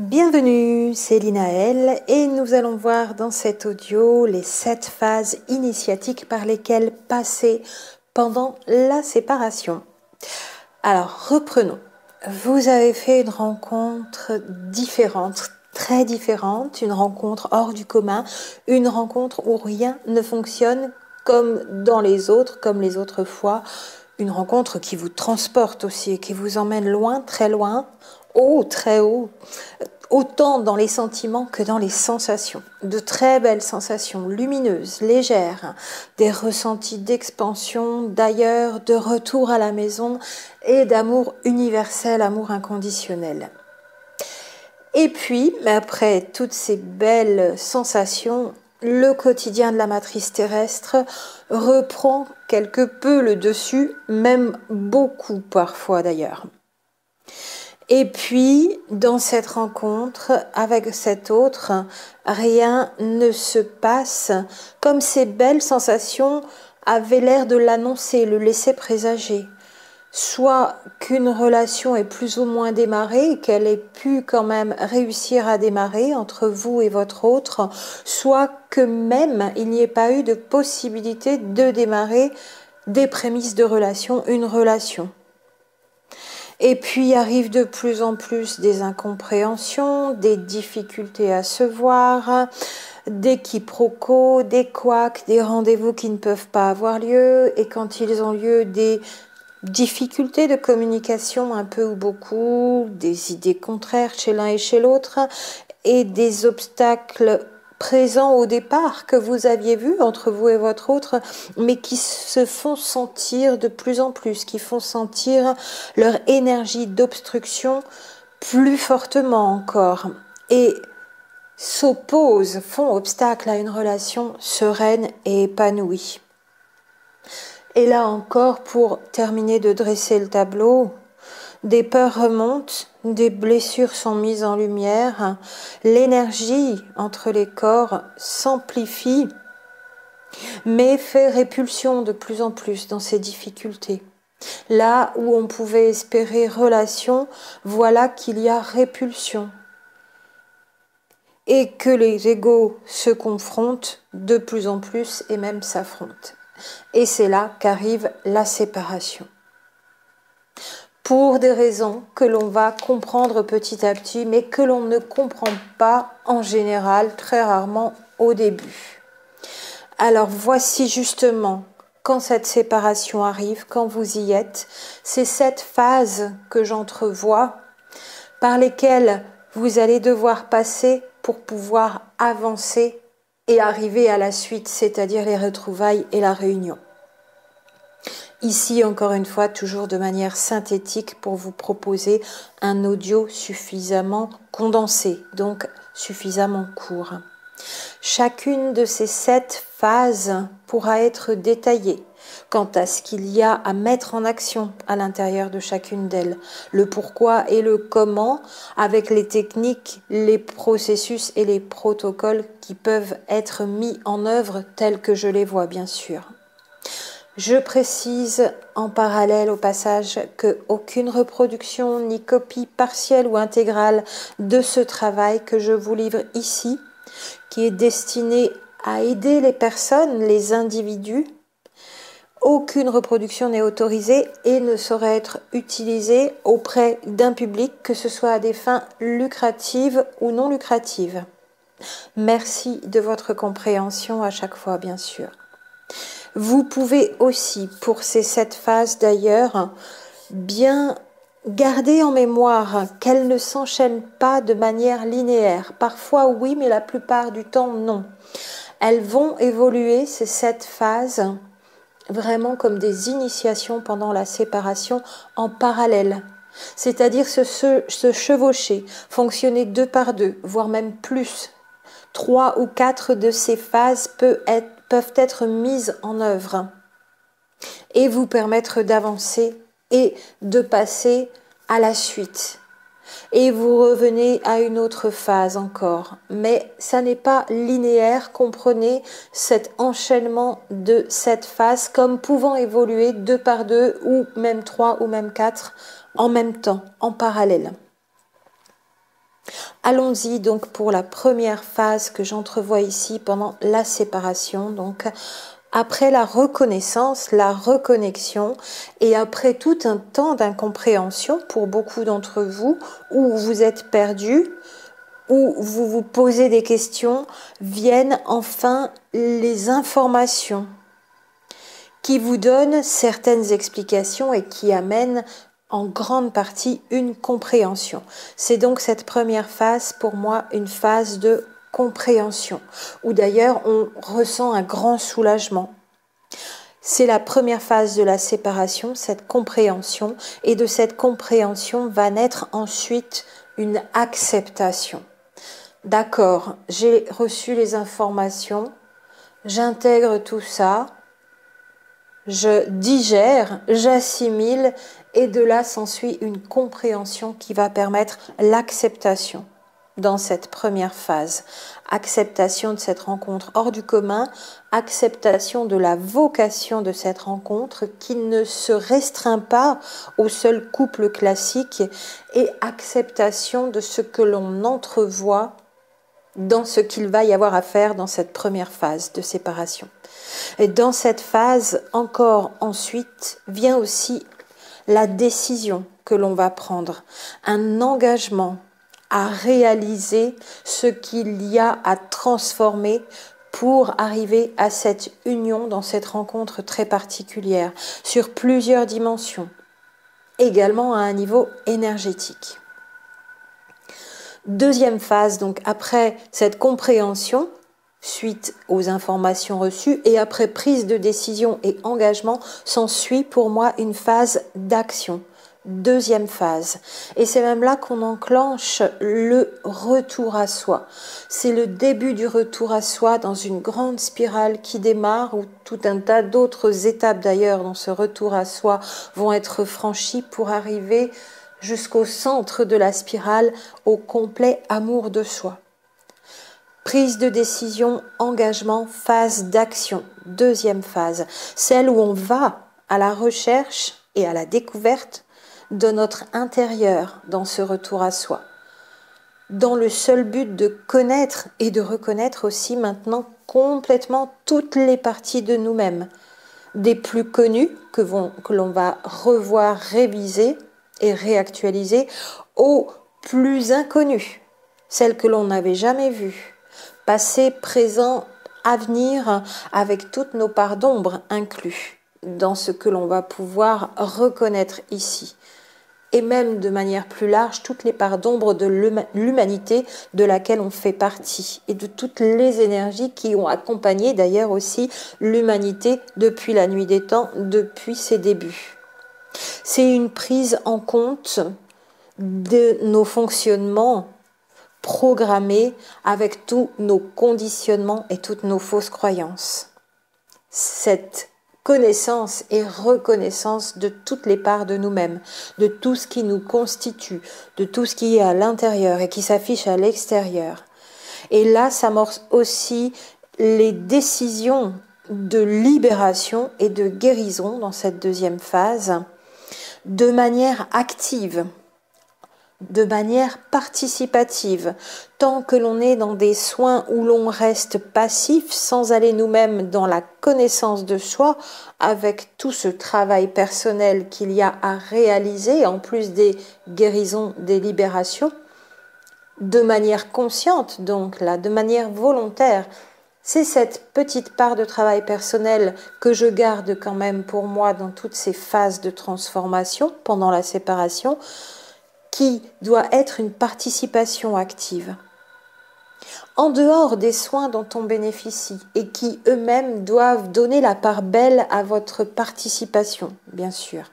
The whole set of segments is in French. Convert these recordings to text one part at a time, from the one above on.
Bienvenue, c'est Linaël et nous allons voir dans cet audio les 7 phases initiatiques par lesquelles passer pendant la séparation. Alors reprenons. Vous avez fait une rencontre différente, très différente, une rencontre hors du commun, une rencontre où rien ne fonctionne comme dans les autres, comme les autres fois, une rencontre qui vous transporte aussi, qui vous emmène loin, très loin, haut, très haut, autant dans les sentiments que dans les sensations. De très belles sensations lumineuses, légères, des ressentis d'expansion, d'ailleurs, de retour à la maison et d'amour universel, amour inconditionnel. Et puis, après toutes ces belles sensations, le quotidien de la matrice terrestre reprend quelque peu le dessus, même beaucoup parfois d'ailleurs. Et puis, dans cette rencontre avec cet autre, rien ne se passe comme ces belles sensations avaient l'air de l'annoncer, le laisser présager. Soit qu'une relation est plus ou moins démarrée, qu'elle ait pu quand même réussir à démarrer entre vous et votre autre, soit que même il n'y ait pas eu de possibilité de démarrer des prémices de relation, une relation. Et puis arrivent de plus en plus des incompréhensions, des difficultés à se voir, des quiproquos, des couacs, des rendez-vous qui ne peuvent pas avoir lieu, et quand ils ont lieu, des difficultés de communication un peu ou beaucoup, des idées contraires chez l'un et chez l'autre, et des obstacles présents au départ que vous aviez vus entre vous et votre autre, mais qui se font sentir de plus en plus, qui font sentir leur énergie d'obstruction plus fortement encore, et s'opposent, font obstacle à une relation sereine et épanouie. Et là encore, pour terminer de dresser le tableau, des peurs remontent, des blessures sont mises en lumière, l'énergie entre les corps s'amplifie, mais fait répulsion de plus en plus dans ces difficultés. Là où on pouvait espérer relation, voilà qu'il y a répulsion. Et que les égos se confrontent de plus en plus et même s'affrontent. Et c'est là qu'arrive la séparation. Pour des raisons que l'on va comprendre petit à petit, mais que l'on ne comprend pas en général, très rarement au début. Alors voici justement, quand cette séparation arrive, quand vous y êtes, c'est cette phase que j'entrevois, par lesquelles vous allez devoir passer pour pouvoir avancer et arriver à la suite, c'est-à-dire les retrouvailles et la réunion. Ici, encore une fois, toujours de manière synthétique pour vous proposer un audio suffisamment condensé, donc suffisamment court. Chacune de ces 7 phases pourra être détaillée quant à ce qu'il y a à mettre en action à l'intérieur de chacune d'elles, le pourquoi et le comment, avec les techniques, les processus et les protocoles qui peuvent être mis en œuvre tels que je les vois, bien sûr. Je précise en parallèle au passage qu'aucune reproduction ni copie partielle ou intégrale de ce travail que je vous livre ici, qui est destiné à aider les personnes, les individus, aucune reproduction n'est autorisée et ne saurait être utilisée auprès d'un public, que ce soit à des fins lucratives ou non lucratives. Merci de votre compréhension à chaque fois, bien sûr. Vous pouvez aussi, pour ces 7 phases d'ailleurs, bien garder en mémoire qu'elles ne s'enchaînent pas de manière linéaire. Parfois oui, mais la plupart du temps non. Elles vont évoluer, ces 7 phases, vraiment comme des initiations pendant la séparation en parallèle. C'est-à-dire se chevaucher, fonctionner 2 par 2, voire même plus. 3 ou 4 de ces phases peuvent être mises en œuvre et vous permettre d'avancer et de passer à la suite. Et vous revenez à une autre phase encore. Mais ça n'est pas linéaire, comprenez cet enchaînement de cette phase comme pouvant évoluer 2 par 2 ou même 3 ou même 4 en même temps, en parallèle. Allons-y donc pour la première phase que j'entrevois ici pendant la séparation. Donc après la reconnaissance, la reconnexion et après tout un temps d'incompréhension pour beaucoup d'entre vous où vous êtes perdus, où vous vous posez des questions, viennent enfin les informations qui vous donnent certaines explications et qui amènent en grande partie une compréhension. C'est donc cette première phase pour moi une phase de compréhension, où d'ailleurs on ressent un grand soulagement. C'est la première phase de la séparation, cette compréhension, et de cette compréhension va naître ensuite une acceptation. D'accord, j'ai reçu les informations, j'intègre tout ça, je digère, j'assimile, et de là s'ensuit une compréhension qui va permettre l'acceptation dans cette première phase. Acceptation de cette rencontre hors du commun, acceptation de la vocation de cette rencontre qui ne se restreint pas au seul couple classique et acceptation de ce que l'on entrevoit dans ce qu'il va y avoir à faire dans cette première phase de séparation. Et dans cette phase, encore ensuite, vient aussi la décision que l'on va prendre, un engagement à réaliser ce qu'il y a à transformer pour arriver à cette union dans cette rencontre très particulière, sur plusieurs dimensions, également à un niveau énergétique. Deuxième phase, donc après cette compréhension, suite aux informations reçues et après prise de décision et engagement, s'ensuit pour moi une phase d'action. Deuxième phase. Et c'est même là qu'on enclenche le retour à soi. C'est le début du retour à soi dans une grande spirale qui démarre où tout un tas d'autres étapes d'ailleurs dans ce retour à soi vont être franchies pour arriver jusqu'au centre de la spirale, au complet amour de soi. Prise de décision, engagement, phase d'action. Deuxième phase, celle où on va à la recherche et à la découverte de notre intérieur dans ce retour à soi, dans le seul but de connaître et de reconnaître aussi maintenant complètement toutes les parties de nous-mêmes, des plus connues que l'on va revoir, réviser et réactualiser, aux plus inconnues, celles que l'on n'avait jamais vues, passé, présent, avenir, avec toutes nos parts d'ombre inclus dans ce que l'on va pouvoir reconnaître ici. Et même de manière plus large, toutes les parts d'ombre de l'humanité de laquelle on fait partie et de toutes les énergies qui ont accompagné d'ailleurs aussi l'humanité depuis la nuit des temps, depuis ses débuts. C'est une prise en compte de nos fonctionnements programmés avec tous nos conditionnements et toutes nos fausses croyances. Cette connaissance et reconnaissance de toutes les parts de nous-mêmes, de tout ce qui nous constitue, de tout ce qui est à l'intérieur et qui s'affiche à l'extérieur. Et là s'amorcent aussi les décisions de libération et de guérison dans cette deuxième phase, de manière active, de manière participative, tant que l'on est dans des soins où l'on reste passif sans aller nous-mêmes dans la connaissance de soi, avec tout ce travail personnel qu'il y a à réaliser, en plus des guérisons, des libérations, de manière consciente donc, là, de manière volontaire. C'est cette petite part de travail personnel que je garde quand même pour moi dans toutes ces phases de transformation pendant la séparation, qui doit être une participation active, en dehors des soins dont on bénéficie et qui eux-mêmes doivent donner la part belle à votre participation, bien sûr.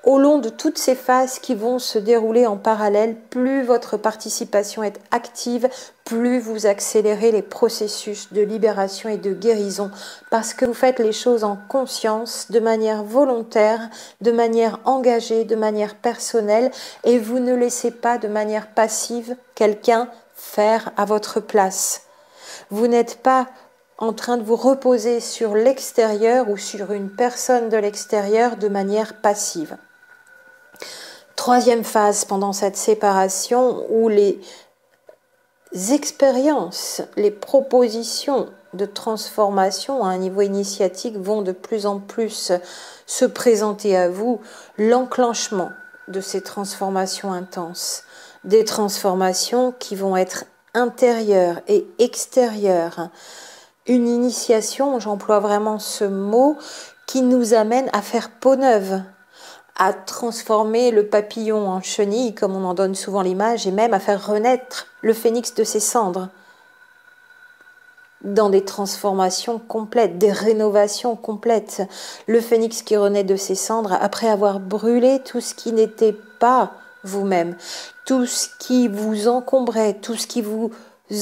Au long de toutes ces phases qui vont se dérouler en parallèle, plus votre participation est active, plus vous accélérez les processus de libération et de guérison, parce que vous faites les choses en conscience, de manière volontaire, de manière engagée, de manière personnelle, et vous ne laissez pas de manière passive quelqu'un faire à votre place. Vous n'êtes pas en train de vous reposer sur l'extérieur ou sur une personne de l'extérieur de manière passive. Troisième phase pendant cette séparation où les expériences, les propositions de transformation à un niveau initiatique vont de plus en plus se présenter à vous, l'enclenchement de ces transformations intenses, des transformations qui vont être intérieures et extérieures, une initiation, j'emploie vraiment ce mot, qui nous amène à faire peau neuve, à transformer le papillon en chenille, comme on en donne souvent l'image, et même à faire renaître le phénix de ses cendres, dans des transformations complètes, des rénovations complètes. Le phénix qui renaît de ses cendres après avoir brûlé tout ce qui n'était pas vous-même, tout ce qui vous encombrait, tout ce qui vous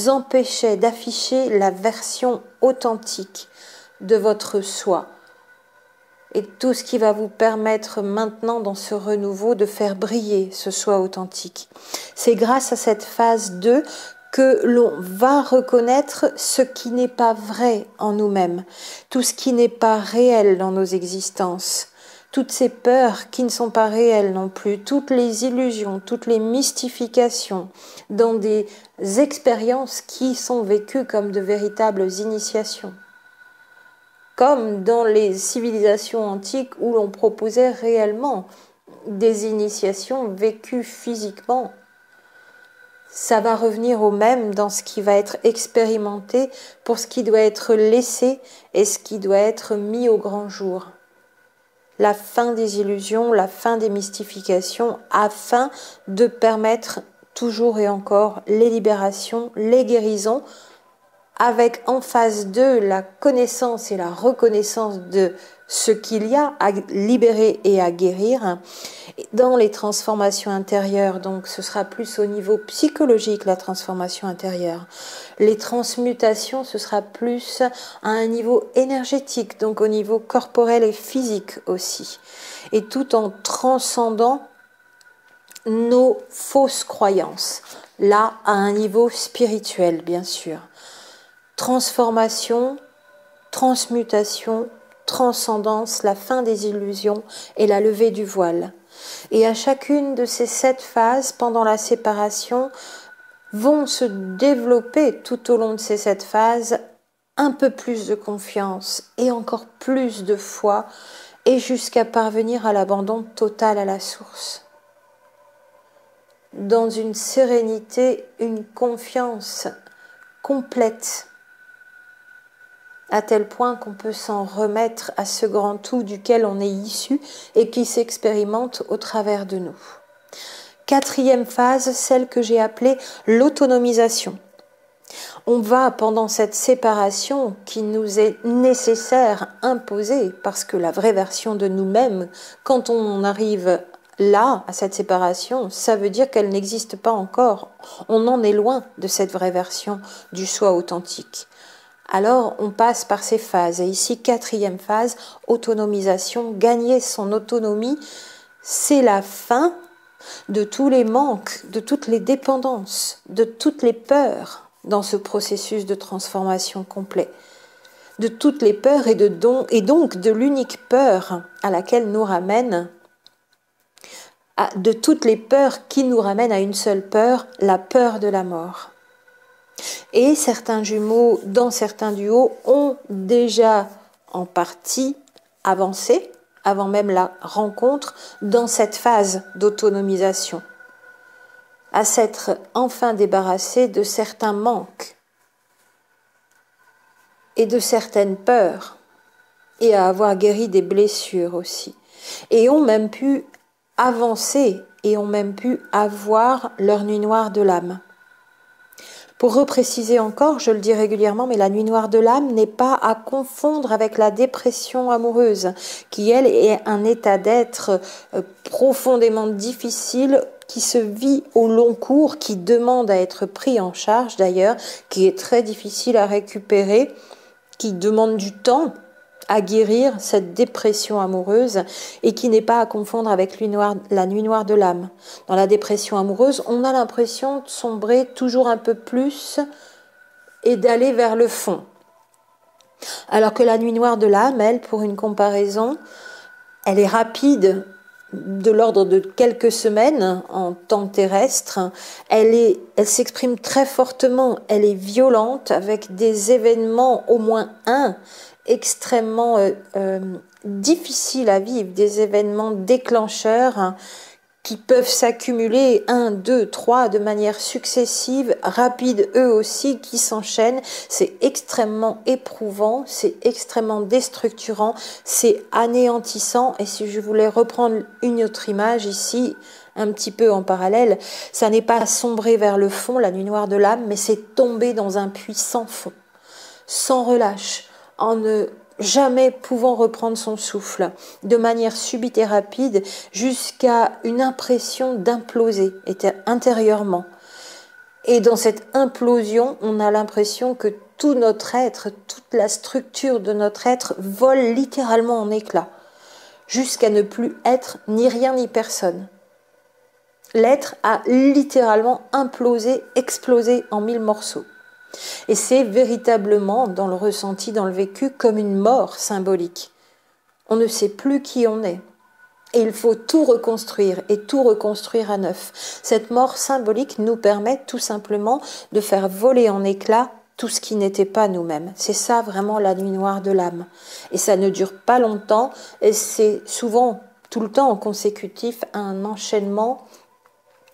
empêchait d'afficher la version authentique de votre soi. Et tout ce qui va vous permettre maintenant dans ce renouveau de faire briller ce soi authentique. C'est grâce à cette phase 2 que l'on va reconnaître ce qui n'est pas vrai en nous-mêmes, tout ce qui n'est pas réel dans nos existences, toutes ces peurs qui ne sont pas réelles non plus, toutes les illusions, toutes les mystifications dans des expériences qui sont vécues comme de véritables initiations. Comme dans les civilisations antiques où l'on proposait réellement des initiations vécues physiquement. Ça va revenir au même dans ce qui va être expérimenté pour ce qui doit être laissé et ce qui doit être mis au grand jour. La fin des illusions, la fin des mystifications, afin de permettre toujours et encore les libérations, les guérisons, avec en phase 2 la connaissance et la reconnaissance de ce qu'il y a à libérer et à guérir. Dans les transformations intérieures, donc ce sera plus au niveau psychologique la transformation intérieure. Les transmutations, ce sera plus à un niveau énergétique, donc au niveau corporel et physique aussi. Et tout en transcendant nos fausses croyances, là à un niveau spirituel bien sûr. Transformation, transmutation, transcendance, la fin des illusions et la levée du voile. Et à chacune de ces 7 phases, pendant la séparation, vont se développer tout au long de ces 7 phases un peu plus de confiance et encore plus de foi et jusqu'à parvenir à l'abandon total à la source. Dans une sérénité, une confiance complète, à tel point qu'on peut s'en remettre à ce grand tout duquel on est issu et qui s'expérimente au travers de nous. 4e phase, celle que j'ai appelée l'autonomisation. On va, pendant cette séparation qui nous est nécessaire, imposée, parce que la vraie version de nous-mêmes, quand on en arrive là, à cette séparation, ça veut dire qu'elle n'existe pas encore. On en est loin de cette vraie version du soi authentique. Alors, on passe par ces phases. Et ici, 4e phase, autonomisation. Gagner son autonomie, c'est la fin de tous les manques, de toutes les dépendances, de toutes les peurs dans ce processus de transformation complet. De toutes les peurs et donc de l'unique peur à laquelle nous ramène, de toutes les peurs qui nous ramènent à une seule peur, la peur de la mort. Et certains jumeaux, dans certains duos, ont déjà en partie avancé, avant même la rencontre, dans cette phase d'autonomisation, à s'être enfin débarrassés de certains manques et de certaines peurs, et à avoir guéri des blessures aussi, et ont même pu avancer, et ont même pu avoir leur nuit noire de l'âme. Pour repréciser encore, je le dis régulièrement, mais la nuit noire de l'âme n'est pas à confondre avec la dépression amoureuse, qui elle est un état d'être profondément difficile, qui se vit au long cours, qui demande à être pris en charge d'ailleurs, qui est très difficile à récupérer, qui demande du temps à guérir cette dépression amoureuse et qui n'est pas à confondre avec la nuit noire de l'âme. Dans la dépression amoureuse, on a l'impression de sombrer toujours un peu plus et d'aller vers le fond. Alors que la nuit noire de l'âme, elle, pour une comparaison, elle est rapide de l'ordre de quelques semaines en temps terrestre. Elle s'exprime très fortement, elle est violente avec des événements, au moins un, extrêmement difficiles à vivre, des événements déclencheurs qui peuvent s'accumuler 1, 2, 3 de manière successive, rapide eux aussi, qui s'enchaînent. C'est extrêmement éprouvant, c'est extrêmement déstructurant, c'est anéantissant. Et si je voulais reprendre une autre image ici, un petit peu en parallèle, ça n'est pas sombrer vers le fond, la nuit noire de l'âme, mais c'est tomber dans un puits sans fond, sans relâche, en ne jamais pouvant reprendre son souffle, de manière subite et rapide, jusqu'à une impression d'imploser intérieurement. Et dans cette implosion, on a l'impression que tout notre être, toute la structure de notre être vole littéralement en éclats, jusqu'à ne plus être ni rien ni personne. L'être a littéralement implosé, explosé en 1000 morceaux. Et c'est véritablement, dans le ressenti, dans le vécu, comme une mort symbolique. On ne sait plus qui on est. Et il faut tout reconstruire et tout reconstruire à neuf. Cette mort symbolique nous permet tout simplement de faire voler en éclats tout ce qui n'était pas nous-mêmes. C'est ça vraiment la nuit noire de l'âme. Et ça ne dure pas longtemps et c'est souvent tout le temps en consécutif un enchaînement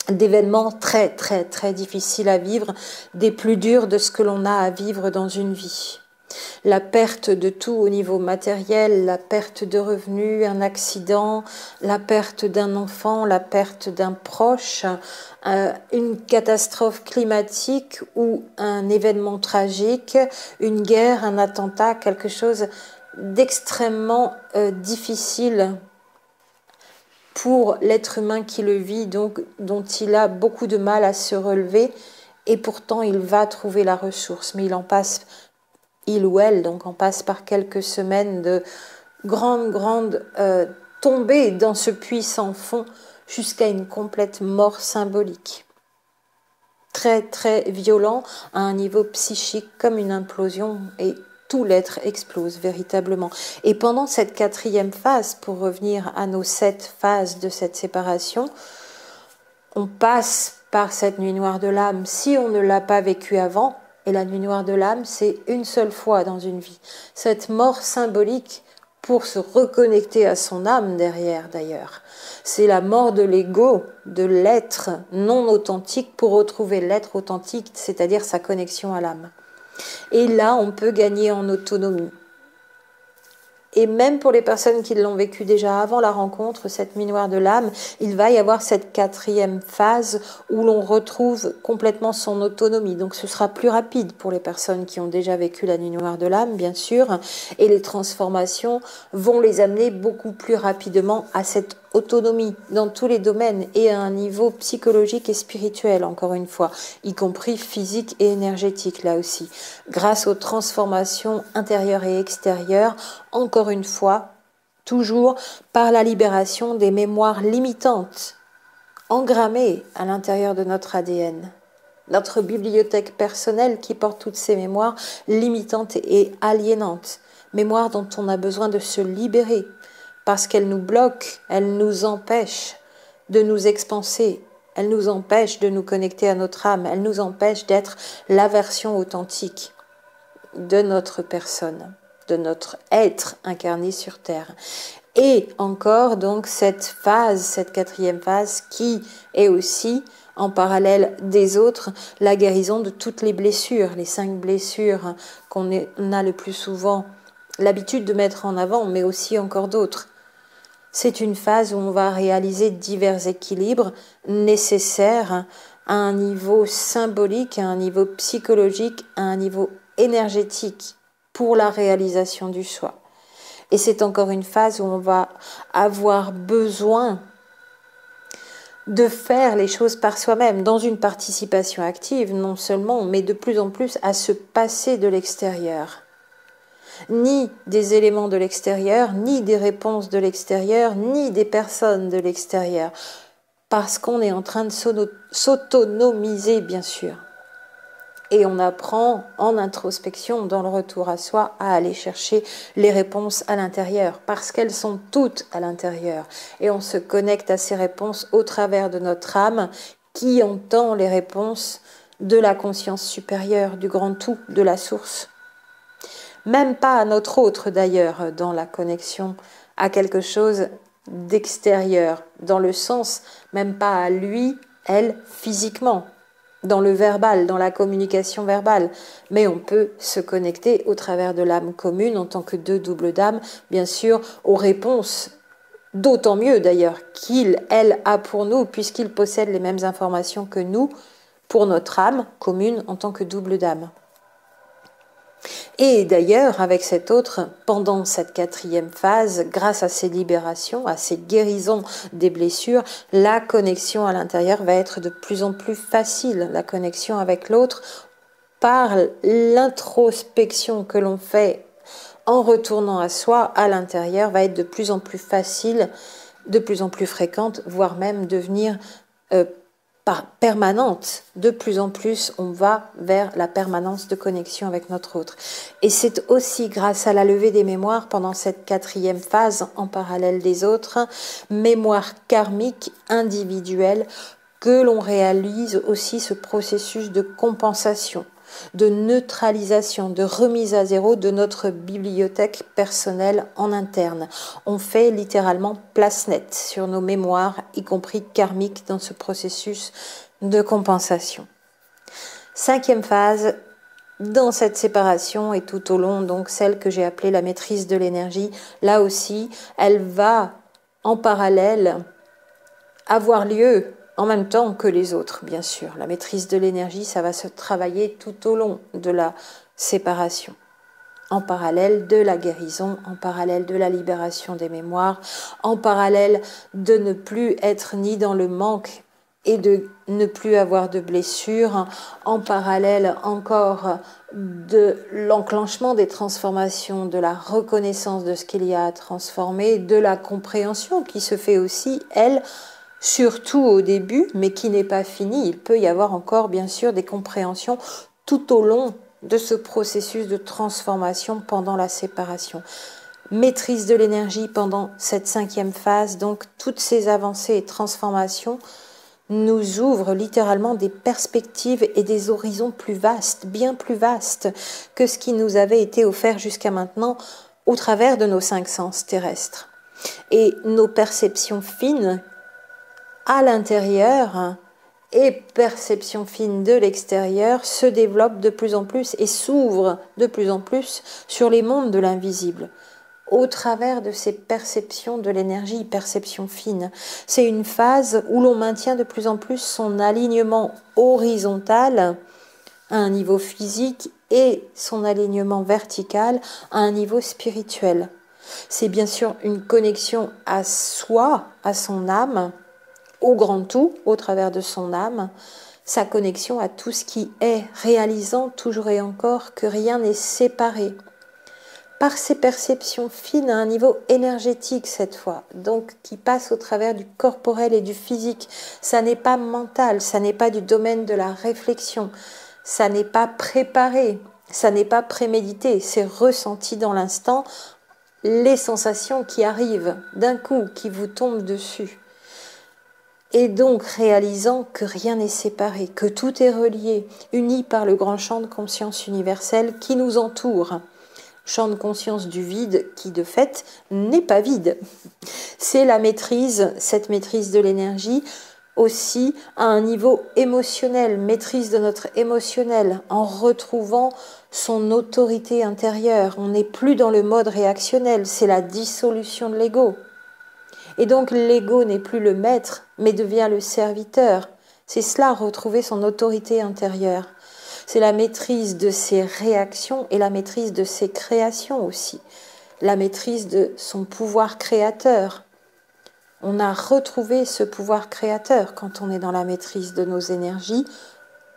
d'événements très très très difficiles à vivre, des plus durs de ce que l'on a à vivre dans une vie. La perte de tout au niveau matériel, la perte de revenus, un accident, la perte d'un enfant, la perte d'un proche, une catastrophe climatique ou un événement tragique, une guerre, un attentat, quelque chose d'extrêmement difficile pour l'être humain qui le vit, donc dont il a beaucoup de mal à se relever, et pourtant il va trouver la ressource, mais il ou elle donc en passe par quelques semaines de grandes tombées dans ce puits sans fond jusqu'à une complète mort symbolique. Très très violent à un niveau psychique, comme une implosion, et tout l'être explose véritablement. Et pendant cette 4e phase, pour revenir à nos 7 phases de cette séparation, on passe par cette nuit noire de l'âme si on ne l'a pas vécue avant. Et la nuit noire de l'âme, c'est une seule fois dans une vie. Cette mort symbolique pour se reconnecter à son âme derrière d'ailleurs. C'est la mort de l'ego, de l'être non authentique pour retrouver l'être authentique, c'est-à-dire sa connexion à l'âme. Et là, on peut gagner en autonomie. Et même pour les personnes qui l'ont vécu déjà avant la rencontre, cette nuit noire de l'âme, il va y avoir cette 4e phase où l'on retrouve complètement son autonomie. Donc ce sera plus rapide pour les personnes qui ont déjà vécu la nuit noire de l'âme, bien sûr, et les transformations vont les amener beaucoup plus rapidement à cette autonomie dans tous les domaines et à un niveau psychologique et spirituel, encore une fois, y compris physique et énergétique là aussi, grâce aux transformations intérieures et extérieures, encore une fois, toujours par la libération des mémoires limitantes, engrammées à l'intérieur de notre ADN. Notre bibliothèque personnelle qui porte toutes ces mémoires limitantes et aliénantes, mémoires dont on a besoin de se libérer, parce qu'elles nous bloquent, elles nous empêchent de nous expanser, elles nous empêchent de nous connecter à notre âme, elles nous empêchent d'être la version authentique de notre personne, de notre être incarné sur Terre. Et encore donc cette phase, cette 4e phase qui est aussi en parallèle des autres, la guérison de toutes les blessures, les 5 blessures qu'on a le plus souvent l'habitude de mettre en avant, mais aussi encore d'autres. C'est une phase où on va réaliser divers équilibres nécessaires à un niveau symbolique, à un niveau psychologique, à un niveau énergétique pour la réalisation du soi. Et c'est encore une phase où on va avoir besoin de faire les choses par soi-même, dans une participation active, non seulement, mais de plus en plus à se passer de l'extérieur. Ni des éléments de l'extérieur, ni des réponses de l'extérieur, ni des personnes de l'extérieur, parce qu'on est en train de s'autonomiser, bien sûr. Et on apprend en introspection, dans le retour à soi, à aller chercher les réponses à l'intérieur, parce qu'elles sont toutes à l'intérieur. Et on se connecte à ces réponses au travers de notre âme, qui entend les réponses de la conscience supérieure, du grand tout, de la source. Même pas à notre autre d'ailleurs, dans la connexion à quelque chose d'extérieur, dans le sens, même pas à lui, elle, physiquement, dans le verbal, dans la communication verbale, mais on peut se connecter au travers de l'âme commune en tant que deux doubles d'âme, bien sûr, aux réponses, d'autant mieux d'ailleurs qu'il, elle, a pour nous, puisqu'il possède les mêmes informations que nous, pour notre âme commune en tant que double d'âme. Et d'ailleurs, avec cet autre, pendant cette quatrième phase, grâce à ces libérations, à ces guérisons des blessures, la connexion à l'intérieur va être de plus en plus facile. La connexion avec l'autre, par l'introspection que l'on fait en retournant à soi, à l'intérieur, va être de plus en plus facile, de plus en plus fréquente, voire même devenir permanente. De plus en plus, on va vers la permanence de connexion avec notre autre. Et c'est aussi grâce à la levée des mémoires pendant cette quatrième phase, en parallèle des autres, mémoire karmique individuelle, que l'on réalise aussi ce processus de compensation, de neutralisation, de remise à zéro de notre bibliothèque personnelle en interne. On fait littéralement place nette sur nos mémoires, y compris karmiques, dans ce processus de compensation. Cinquième phase, dans cette séparation et tout au long, donc celle que j'ai appelée la maîtrise de l'énergie, là aussi, elle va en parallèle avoir lieu en même temps que les autres, bien sûr. La maîtrise de l'énergie, ça va se travailler tout au long de la séparation, en parallèle de la guérison, en parallèle de la libération des mémoires, en parallèle de ne plus être ni dans le manque et de ne plus avoir de blessures, en parallèle encore de l'enclenchement des transformations, de la reconnaissance de ce qu'il y a à transformer, de la compréhension qui se fait aussi, elle, surtout au début, mais qui n'est pas fini. Il peut y avoir encore, bien sûr, des compréhensions tout au long de ce processus de transformation pendant la séparation. Maîtrise de l'énergie pendant cette cinquième phase, donc toutes ces avancées et transformations nous ouvrent littéralement des perspectives et des horizons plus vastes, bien plus vastes que ce qui nous avait été offert jusqu'à maintenant au travers de nos 5 sens terrestres. Et nos perceptions fines à l'intérieur et perception fine de l'extérieur se développe de plus en plus et s'ouvre de plus en plus sur les mondes de l'invisible, au travers de ces perceptions de l'énergie, perception fine. C'est une phase où l'on maintient de plus en plus son alignement horizontal à un niveau physique et son alignement vertical à un niveau spirituel. C'est bien sûr une connexion à soi, à son âme, au grand tout, au travers de son âme, sa connexion à tout ce qui est, réalisant toujours et encore que rien n'est séparé. Par ses perceptions fines à un niveau énergétique cette fois, donc qui passe au travers du corporel et du physique. Ça n'est pas mental, ça n'est pas du domaine de la réflexion, ça n'est pas préparé, ça n'est pas prémédité, c'est ressenti dans l'instant, les sensations qui arrivent d'un coup, qui vous tombent dessus. Et donc réalisant que rien n'est séparé, que tout est relié, uni par le grand champ de conscience universel qui nous entoure. Champ de conscience du vide qui de fait n'est pas vide. C'est la maîtrise, cette maîtrise de l'énergie aussi à un niveau émotionnel, maîtrise de notre émotionnel, en retrouvant son autorité intérieure. On n'est plus dans le mode réactionnel, c'est la dissolution de l'ego. Et donc l'ego n'est plus le maître, mais devient le serviteur. C'est cela, retrouver son autorité intérieure. C'est la maîtrise de ses réactions et la maîtrise de ses créations aussi. La maîtrise de son pouvoir créateur. On a retrouvé ce pouvoir créateur quand on est dans la maîtrise de nos énergies,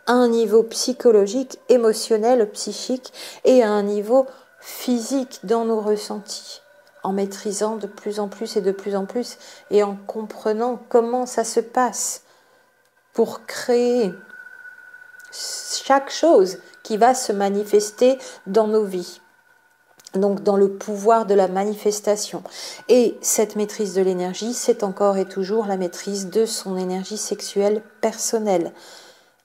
à un niveau psychologique, émotionnel, psychique, et à un niveau physique dans nos ressentis. En maîtrisant de plus en plus et de plus en plus et en comprenant comment ça se passe pour créer chaque chose qui va se manifester dans nos vies. Donc dans le pouvoir de la manifestation. Et cette maîtrise de l'énergie, c'est encore et toujours la maîtrise de son énergie sexuelle personnelle,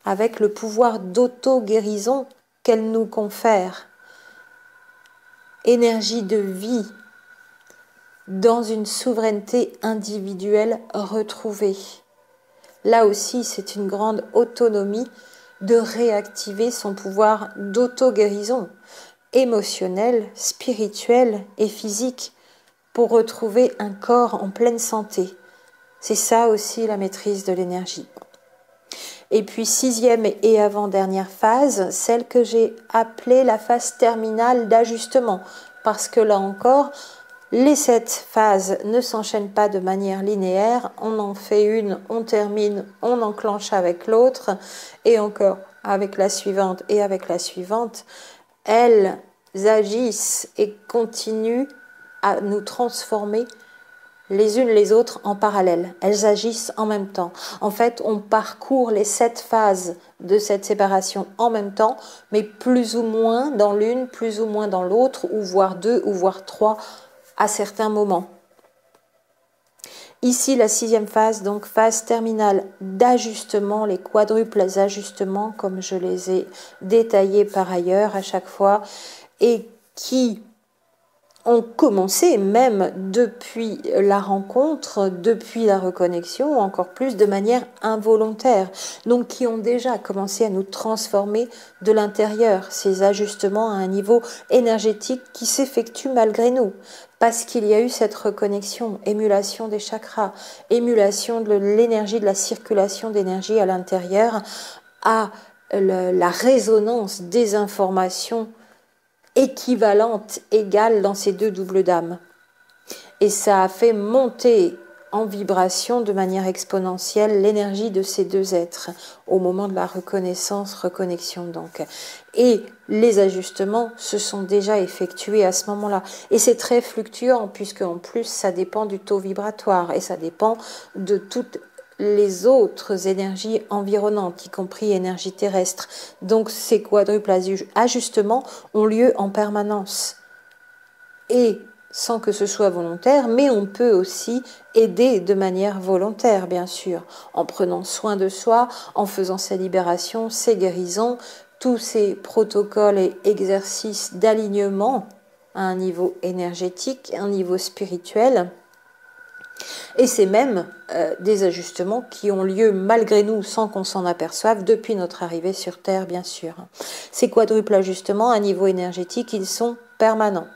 avec le pouvoir d'auto-guérison qu'elle nous confère. Énergie de vie dans une souveraineté individuelle retrouvée. Là aussi, c'est une grande autonomie de réactiver son pouvoir d'auto-guérison émotionnelle, spirituelle et physique pour retrouver un corps en pleine santé. C'est ça aussi la maîtrise de l'énergie. Et puis 6e et avant-dernière phase, celle que j'ai appelée la phase terminale d'ajustement, parce que là encore, les 7 phases ne s'enchaînent pas de manière linéaire, on en fait une, on termine, on enclenche avec l'autre, et encore avec la suivante et avec la suivante. Elles agissent et continuent à nous transformer les unes les autres en parallèle. Elles agissent en même temps. En fait, on parcourt les 7 phases de cette séparation en même temps, mais plus ou moins dans l'une, plus ou moins dans l'autre, ou voire 2, ou voire 3 à certains moments. Ici, la 6e phase, donc phase terminale d'ajustement, les quadruples ajustements, comme je les ai détaillés par ailleurs à chaque fois, et qui ont commencé même depuis la rencontre, depuis la reconnexion, ou encore plus de manière involontaire. Donc qui ont déjà commencé à nous transformer de l'intérieur, ces ajustements à un niveau énergétique qui s'effectue malgré nous. Parce qu'il y a eu cette reconnexion, émulation des chakras, émulation de l'énergie, de la circulation d'énergie à l'intérieur, à la résonance des informations équivalente, égale dans ces 2 doubles dames. Et ça a fait monter en vibration de manière exponentielle l'énergie de ces 2 êtres au moment de la reconnaissance, reconnexion donc. Et les ajustements se sont déjà effectués à ce moment-là. Et c'est très fluctuant puisque en plus ça dépend du taux vibratoire et ça dépend de toutes les autres énergies environnantes, y compris énergie terrestre. Donc ces quadruples ajustements ont lieu en permanence. Et sans que ce soit volontaire, mais on peut aussi aider de manière volontaire, bien sûr, en prenant soin de soi, en faisant ses libérations, ses guérisons, tous ces protocoles et exercices d'alignement à un niveau énergétique, à un niveau spirituel. Et c'est même des ajustements qui ont lieu malgré nous sans qu'on s'en aperçoive depuis notre arrivée sur Terre, bien sûr. Ces quadruples ajustements à niveau énergétique, ils sont permanents,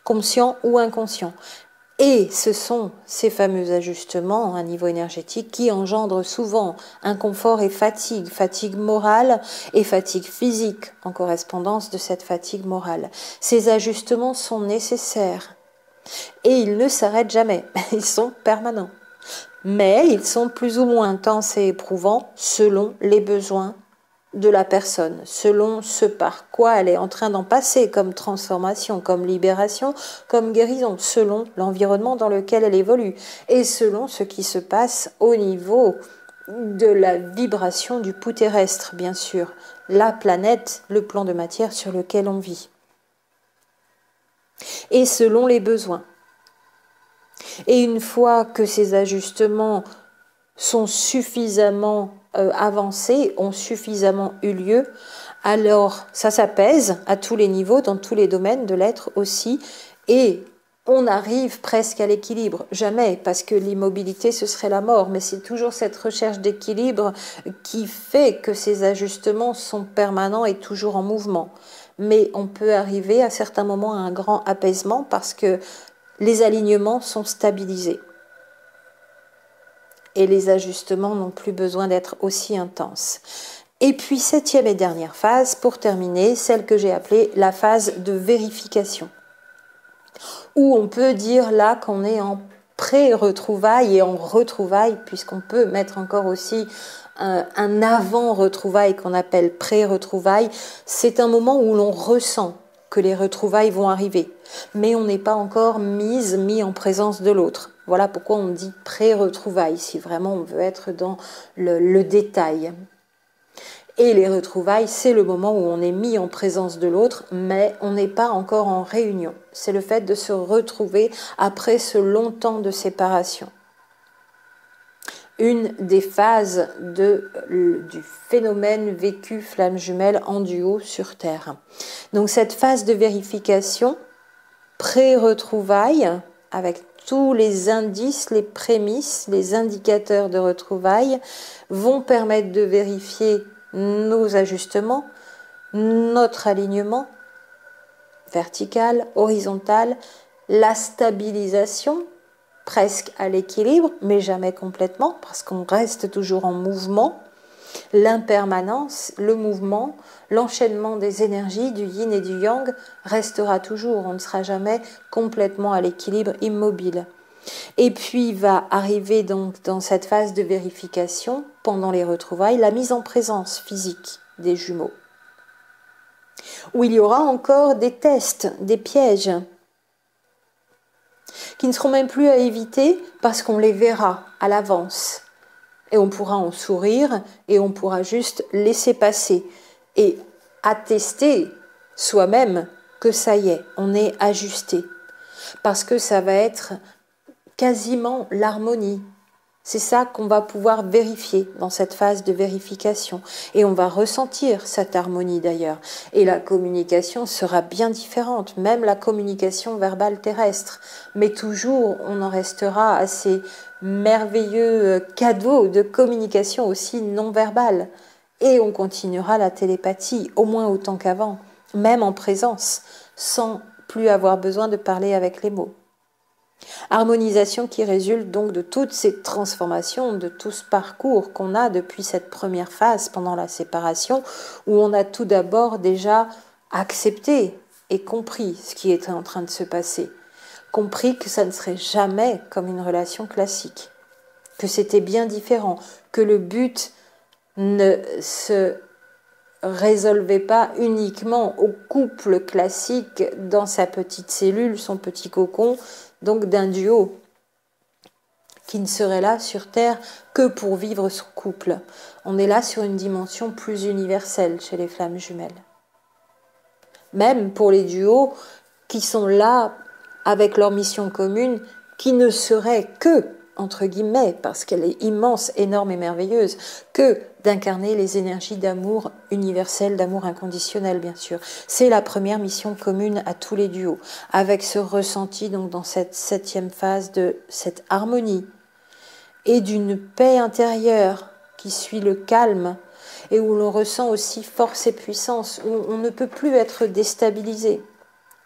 conscients ou inconscients. Et ce sont ces fameux ajustements à niveau énergétique qui engendrent souvent inconfort et fatigue morale et fatigue physique en correspondance de cette fatigue morale. Ces ajustements sont nécessaires. Et ils ne s'arrêtent jamais, ils sont permanents. Mais ils sont plus ou moins intenses et éprouvants selon les besoins de la personne, selon ce par quoi elle est en train d'en passer comme transformation, comme libération, comme guérison, selon l'environnement dans lequel elle évolue et selon ce qui se passe au niveau de la vibration du pouls terrestre, bien sûr, la planète, le plan de matière sur lequel on vit. Et selon les besoins. Et une fois que ces ajustements sont suffisamment avancés, ont suffisamment eu lieu, alors ça s'apaise à tous les niveaux, dans tous les domaines de l'être aussi, et on arrive presque à l'équilibre. Jamais, parce que l'immobilité, ce serait la mort, mais c'est toujours cette recherche d'équilibre qui fait que ces ajustements sont permanents et toujours en mouvement. Mais on peut arriver à certains moments à un grand apaisement parce que les alignements sont stabilisés. Et les ajustements n'ont plus besoin d'être aussi intenses. Et puis, 7e et dernière phase, pour terminer, celle que j'ai appelée la phase de vérification. Où on peut dire là qu'on est en pré-retrouvailles et en retrouvailles, puisqu'on peut mettre encore aussi un avant-retrouvailles qu'on appelle pré-retrouvailles. C'est un moment où l'on ressent que les retrouvailles vont arriver, mais on n'est pas encore mis en présence de l'autre. Voilà pourquoi on dit pré-retrouvailles, si vraiment on veut être dans le détail. Et les retrouvailles, c'est le moment où on est mis en présence de l'autre, mais on n'est pas encore en réunion. C'est le fait de se retrouver après ce long temps de séparation. Une des phases du phénomène vécu flamme jumelle en duo sur Terre. Donc cette phase de vérification, pré-retrouvailles, avec tous les indices, les prémices, les indicateurs de retrouvailles, vont permettre de vérifier nos ajustements, notre alignement vertical, horizontal, la stabilisation, presque à l'équilibre, mais jamais complètement, parce qu'on reste toujours en mouvement, l'impermanence, le mouvement, l'enchaînement des énergies du yin et du yang restera toujours, on ne sera jamais complètement à l'équilibre immobile. Et puis va arriver donc dans cette phase de vérification, pendant les retrouvailles, la mise en présence physique des jumeaux, où il y aura encore des tests, des pièges, qui ne seront même plus à éviter parce qu'on les verra à l'avance. Et on pourra en sourire et on pourra juste laisser passer et attester soi-même que ça y est, on est ajusté. Parce que ça va être quasiment l'harmonie. C'est ça qu'on va pouvoir vérifier dans cette phase de vérification. Et on va ressentir cette harmonie d'ailleurs. Et la communication sera bien différente, même la communication verbale terrestre. Mais toujours, on en restera à ces merveilleux cadeaux de communication aussi non verbale. Et on continuera la télépathie, au moins autant qu'avant, même en présence, sans plus avoir besoin de parler avec les mots. Harmonisation qui résulte donc de toutes ces transformations, de tout ce parcours qu'on a depuis cette première phase pendant la séparation, où on a tout d'abord déjà accepté et compris ce qui était en train de se passer, compris que ça ne serait jamais comme une relation classique, que c'était bien différent, que le but ne se résolvait pas uniquement au couple classique dans sa petite cellule, son petit cocon, donc d'un duo qui ne serait là sur Terre que pour vivre son couple. On est là sur une dimension plus universelle chez les flammes jumelles. Même pour les duos qui sont là avec leur mission commune, qui ne serait que, entre guillemets, parce qu'elle est immense, énorme et merveilleuse, que d'incarner les énergies d'amour universel, d'amour inconditionnel, bien sûr. C'est la première mission commune à tous les duos, avec ce ressenti donc dans cette 7e phase de cette harmonie et d'une paix intérieure qui suit le calme et où l'on ressent aussi force et puissance, où on ne peut plus être déstabilisé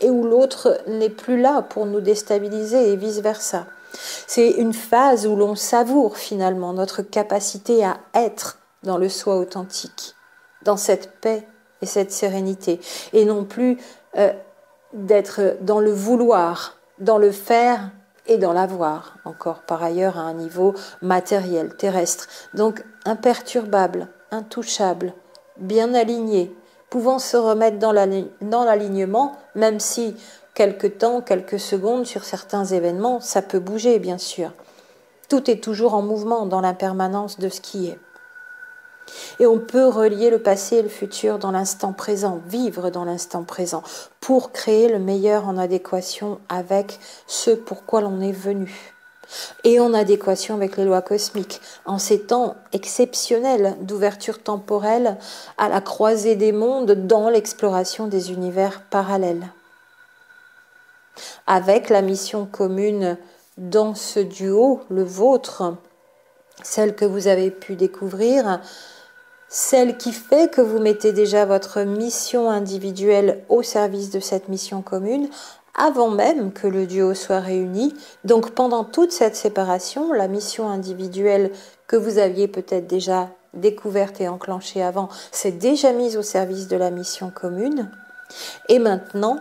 et où l'autre n'est plus là pour nous déstabiliser et vice-versa. C'est une phase où l'on savoure finalement notre capacité à être dans le soi authentique, dans cette paix et cette sérénité, et non plus d'être dans le vouloir, dans le faire et dans l'avoir, encore par ailleurs à un niveau matériel, terrestre. Donc imperturbable, intouchable, bien aligné, pouvant se remettre dans l'alignement, même si quelque temps, quelques secondes sur certains événements, ça peut bouger bien sûr. Tout est toujours en mouvement dans l'impermanence de ce qui est. Et on peut relier le passé et le futur dans l'instant présent, vivre dans l'instant présent, pour créer le meilleur en adéquation avec ce pourquoi l'on est venu. Et en adéquation avec les lois cosmiques, en ces temps exceptionnels d'ouverture temporelle à la croisée des mondes dans l'exploration des univers parallèles. Avec la mission commune dans ce duo, le vôtre, celle que vous avez pu découvrir, celle qui fait que vous mettez déjà votre mission individuelle au service de cette mission commune, avant même que le duo soit réuni. Donc pendant toute cette séparation, la mission individuelle que vous aviez peut-être déjà découverte et enclenchée avant, s'est déjà mise au service de la mission commune. Et maintenant,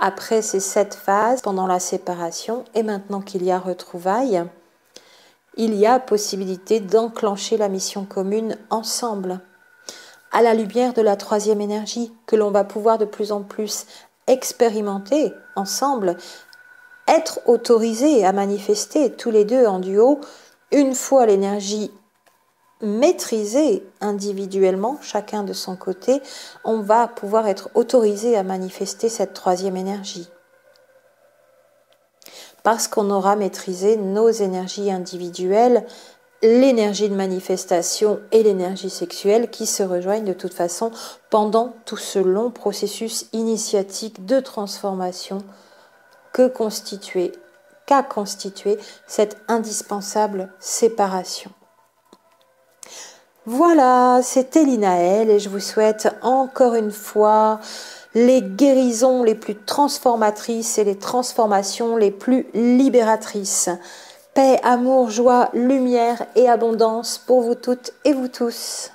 après ces 7 phases, pendant la séparation, et maintenant qu'il y a retrouvailles, il y a possibilité d'enclencher la mission commune ensemble, à la lumière de la 3e énergie, que l'on va pouvoir de plus en plus expérimenter ensemble, être autorisés à manifester tous les deux en duo, une fois l'énergie maîtrisé individuellement, chacun de son côté, on va pouvoir être autorisé à manifester cette troisième énergie. Parce qu'on aura maîtrisé nos énergies individuelles, l'énergie de manifestation et l'énergie sexuelle qui se rejoignent de toute façon pendant tout ce long processus initiatique de transformation qu'a constitué cette indispensable séparation. Voilà, c'était Linaël et je vous souhaite encore une fois les guérisons les plus transformatrices et les transformations les plus libératrices. Paix, amour, joie, lumière et abondance pour vous toutes et vous tous.